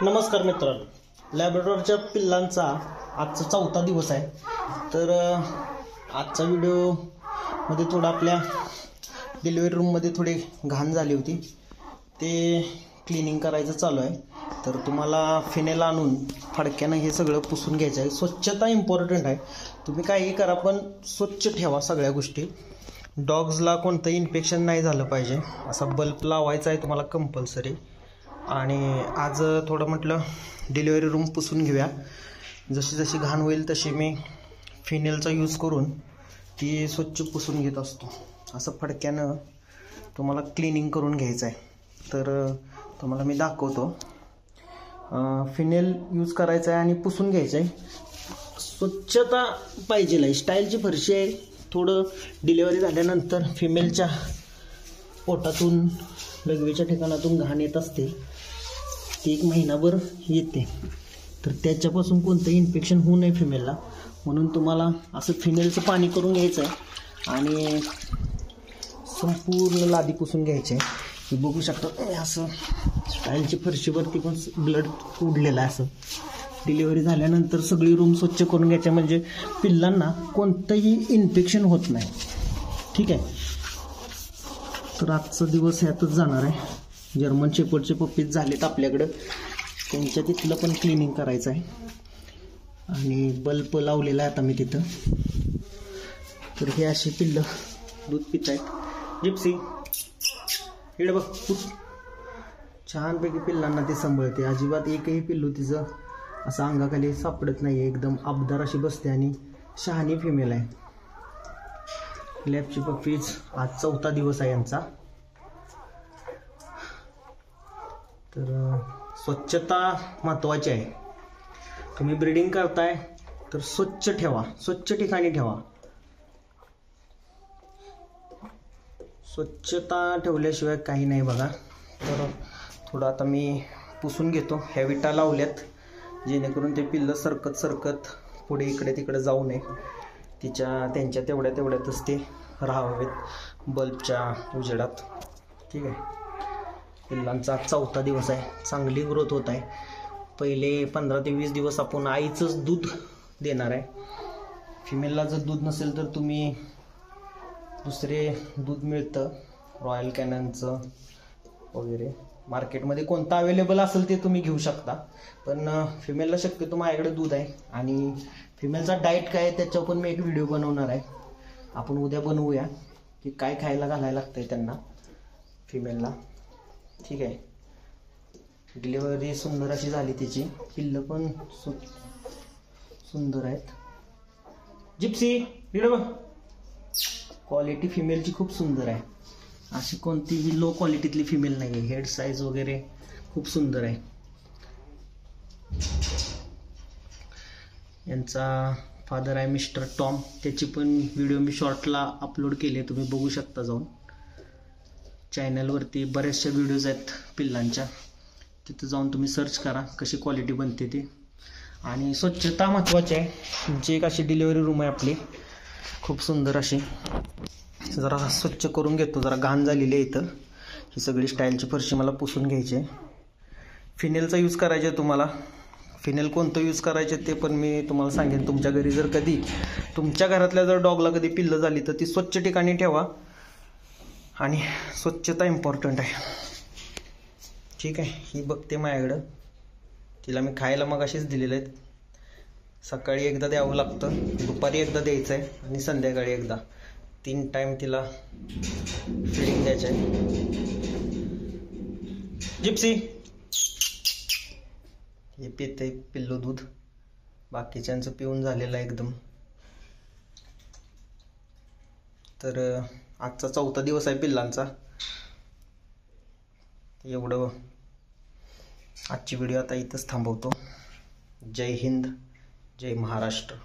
नमस्कार मित्रांनो, लॅब्राडॉरच्या पिल्लांचा आजचा चौथा दिवस आहे. तर आजचा व्हिडिओमध्ये थोडं आपल्या डिलिव्हरी रूममध्ये थोडी घाण झाली होती, ते क्लिनिंग करायचं चालू आहे. तर तुम्हाला फिनेल आणून फडक्यानं हे सगळं पुसून घ्यायचं आहे. स्वच्छता इम्पॉर्टंट आहे. तुम्ही काही करा पण स्वच्छ ठेवा सगळ्या गोष्टी. डॉग्सला कोणतंही इन्फेक्शन नाही झालं पाहिजे असा बल्ब लावायचा आहे तुम्हाला कंपल्सरी. आणि आज थोडं म्हटलं डिलिव्हरी रूम पुसून घेऊया. जशी जशी घाण होईल तशी मी फिनेलचा यूज करून ती स्वच्छ पुसून घेत असतो. असं फडक्यानं तुम्हाला क्लिनिंग करून घ्यायचं आहे. तर तुम्हाला मी दाखवतो. फिनेल यूज करायचं आहे आणि पुसून घ्यायचं आहे. स्वच्छता पाहिजे आहे. स्टाईलची फरशी आहे. थोडं डिलिव्हरी झाल्यानंतर फिमेलच्या पोटातून लघवीच्या ठिकाणातून घाण येत असते, ती 1 महिनाभर येते. तर त्याच्यापासून कोणतंही इन्फेक्शन होऊ नये फिमेलला, म्हणून तुम्हाला असं फिनेलचं पाणी करून घ्यायचं आहे आणि संपूर्ण लादी पुसून घ्यायची आहे. हे बघू शकता असं स्टाईलची फरशीवरती पण ब्लड उडलेलं आहे. असं डिलिव्हरी झाल्यानंतर सगळी रूम स्वच्छ करून घ्यायची, म्हणजे पिल्लांना कोणतंही इन्फेक्शन होत नाही. ठीक आहे. तर आजचा दिवस ह्यातच जाणार आहे. जर्मन शेपर्डचे पप्पीज झालेत आपल्याकडं, त्यांच्या तिथलं पण क्लिनिंग करायचं आहे. आणि बल्ब लावलेला आहे आता मी तिथं. तर हे अशी पिल्लं दूध पित आहेत. जिप्सी इकडे बघ, छानपैकी पिल्लांना ते सांभाळते. अजिबात एकही पिल्लू तिचं असं अंगाखाली सापडत नाही. एकदम अबदार अशी बसते आणि शहाणी फिमेल आहे. लॅबची पप्पीज आज 4था दिवस आहे यांचा. तर स्वच्छता महत्त्वाची आहे. तुम्ही ब्रीडिंग करताय तर स्वच्छ ठेवा, स्वच्छ ठिकाणी ठेवा. स्वच्छता ठेवल्याशिवाय काही नाही बघा. तर थोडं आता मी पुसून घेतो. ह्या विटा लावल्यात जेणेकरून ते पिल्लं सरकत पुढे इकडे तिकडे जाऊ नये. त्यांच्या तेवढ्यातच ते राहावेत बल्बच्या उजेडात. ठीक आहे. पिल्लांचा 4था दिवस आहे. चांगली ग्रोथ होत आहे. पहिले 15 ते 20 दिवस आपण आईचंच दूध देणार आहे. फिमेलला जर दूध नसेल तर तुम्ही दुसरे दूध मिळतं, रॉयल कॅननचं वगैरे. मार्केटमध्ये कोणतं अवेलेबल असेल ते तुम्ही घेऊ शकता. पण फिमेलला शक्यतो माझ्याकडे दूध आहे. आणि फिमेलचा डाएट काय आहे त्याच्यावर पण मी एक व्हिडिओ बनवणार आहे. आपण उद्या बनवूया की काय खायला घालायला लागतं आहे त्यांना फिमेलला. ठीक आहे. डिलिव्हरी सुंदर अशी झाली तिची. पिल्लं पण सुंदर आहेत. जिप्सी इकडे बघ. क्वालिटी फिमेलची खूप सुंदर आहे. अशी कोणतीही लो क्वालिटीतली फिमेल नाही आहे. हेड साईज वगैरे खूप सुंदर आहे. यांचा फादर आहे मिस्टर टॉम. त्याची पण व्हिडिओ मी शॉर्टला अपलोड केले, तुम्ही बघू शकता जाऊन. चॅनलवरती बऱ्याचशा व्हिडिओज आहेत पिल्लांच्या, तिथं जाऊन तुम्ही सर्च करा कशी क्वालिटी बनते ती. आणि स्वच्छता महत्त्वाची आहे. तुमची एक अशी डिलिव्हरी रूम आहे आपली, खूप सुंदर अशी. जरा स्वच्छ करून घेतो. जरा घाण झालेली आहे इथं. ही सगळी स्टाईलची फरशी मला पुसून घ्यायची आहे. फिनेलचा यूज करायचा आहे तुम्हाला. फिनेल कोणतं यूज करायचे ते पण मी तुम्हाला सांगेन. तुमच्या घरी जर कधी तुमच्या घरातल्या जर डॉगला कधी पिल्लं झाली तर ती स्वच्छ ठिकाणी ठेवा. आणि स्वच्छता इम्पॉर्टंट आहे. ठीक आहे. ही बघते माझ्याकडं. तिला मी खायला मग अशीच दिलेलं आहे. सकाळी एकदा द्यावं लागतं, दुपारी एकदा द्यायचं आहे आणि संध्याकाळी एकदा. 3 टाईम तिला फीडिंग द्यायचं आहे. जिप्सी हे पिते पिल्लू दूध. बाकीच्यांचं पिऊन झालेलं आहे एकदम. तर आजचा 4था दिवस आहे पिल्लांचा. एवढं आजची व्हिडिओ आता इथंच थांबवतो. जय हिंद, जय महाराष्ट्र.